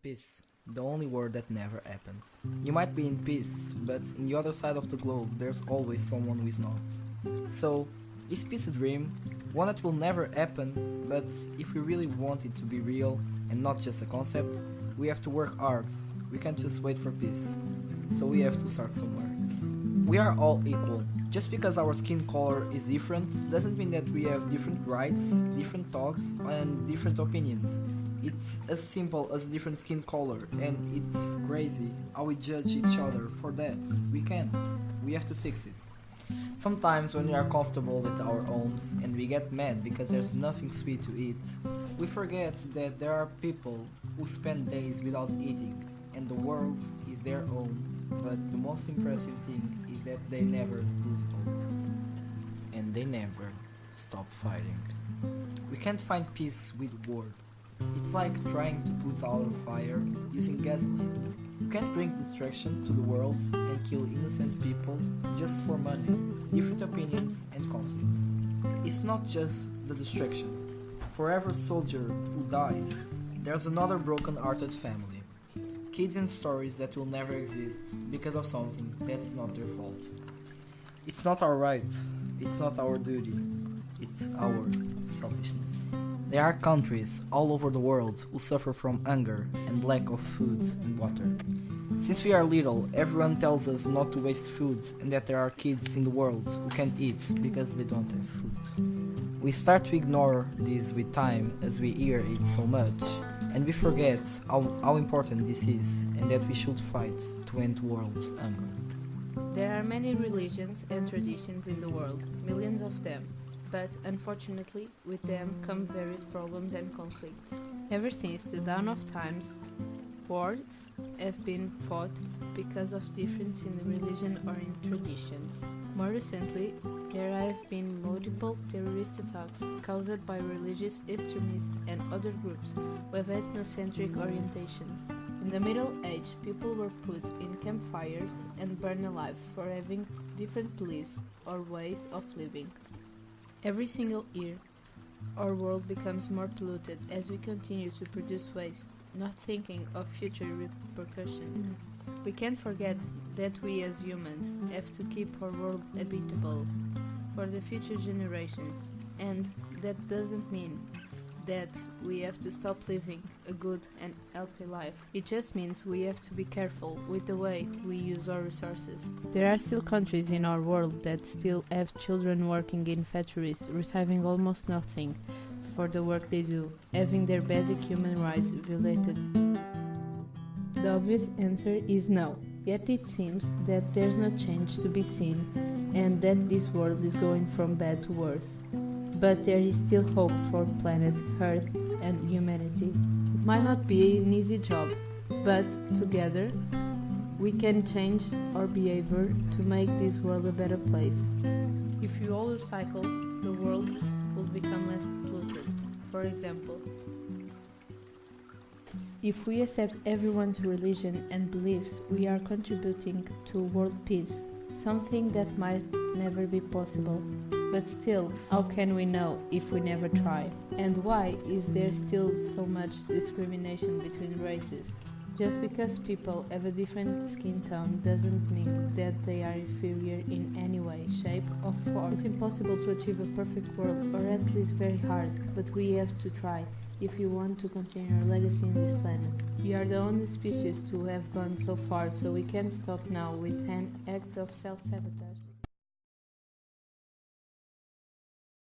Peace, the only word that never happens. You might be in peace, but in the other side of the globe there's always someone who is not. So, is peace a dream? One that will never happen, but if we really want it to be real and not just a concept, we have to work hard. We can't just wait for peace. So we have to start somewhere. We are all equal. Just because our skin color is different doesn't mean that we have different rights, different thoughts, and different opinions. It's as simple as different skin color, and it's crazy how we judge each other for that. We can't. We have to fix it. Sometimes when we are comfortable with our homes and we get mad because there's nothing sweet to eat, we forget that there are people who spend days without eating, and the world is their own. But the most impressive thing is that they never lose hope. And they never stop fighting. We can't find peace with war. It's like trying to put out a fire using gasoline. You can't bring destruction to the world and kill innocent people just for money, different opinions and conflicts. It's not just the destruction. For every soldier who dies, there's another broken-hearted family. Kids and stories that will never exist because of something that's not their fault. It's not our right, it's not our duty, it's our selfishness. There are countries all over the world who suffer from hunger and lack of food and water. Since we are little, everyone tells us not to waste food and that there are kids in the world who can't eat because they don't have food. We start to ignore this with time as we hear it so much, and we forget how important this is and that we should fight to end world hunger. There are many religions and traditions in the world, millions of them. But unfortunately, with them come various problems and conflicts. Ever since the dawn of times, wars have been fought because of difference in religion or in traditions. More recently, there have been multiple terrorist attacks caused by religious extremists and other groups with ethnocentric orientations. In the Middle Age, people were put in campfires and burned alive for having different beliefs or ways of living. Every single year, our world becomes more polluted as we continue to produce waste, not thinking of future repercussions. We can't forget that we as humans have to keep our world habitable for the future generations, and that doesn't mean that we have to stop living a good and healthy life. It just means we have to be careful with the way we use our resources. There are still countries in our world that still have children working in factories, receiving almost nothing for the work they do, having their basic human rights violated. The obvious answer is no, yet it seems that there's no change to be seen and that this world is going from bad to worse. But there is still hope for planet Earth and humanity. It might not be an easy job, but together we can change our behavior to make this world a better place. If you all recycle, the world will become less polluted. For example, if we accept everyone's religion and beliefs, we are contributing to world peace, something that might never be possible. But still, how can we know if we never try? And why is there still so much discrimination between races? Just because people have a different skin tone doesn't mean that they are inferior in any way, shape or form. It's impossible to achieve a perfect world, or at least very hard, but we have to try if you want to continue our legacy in this planet. We are the only species to have gone so far, so we can't stop now with an act of self-sabotage.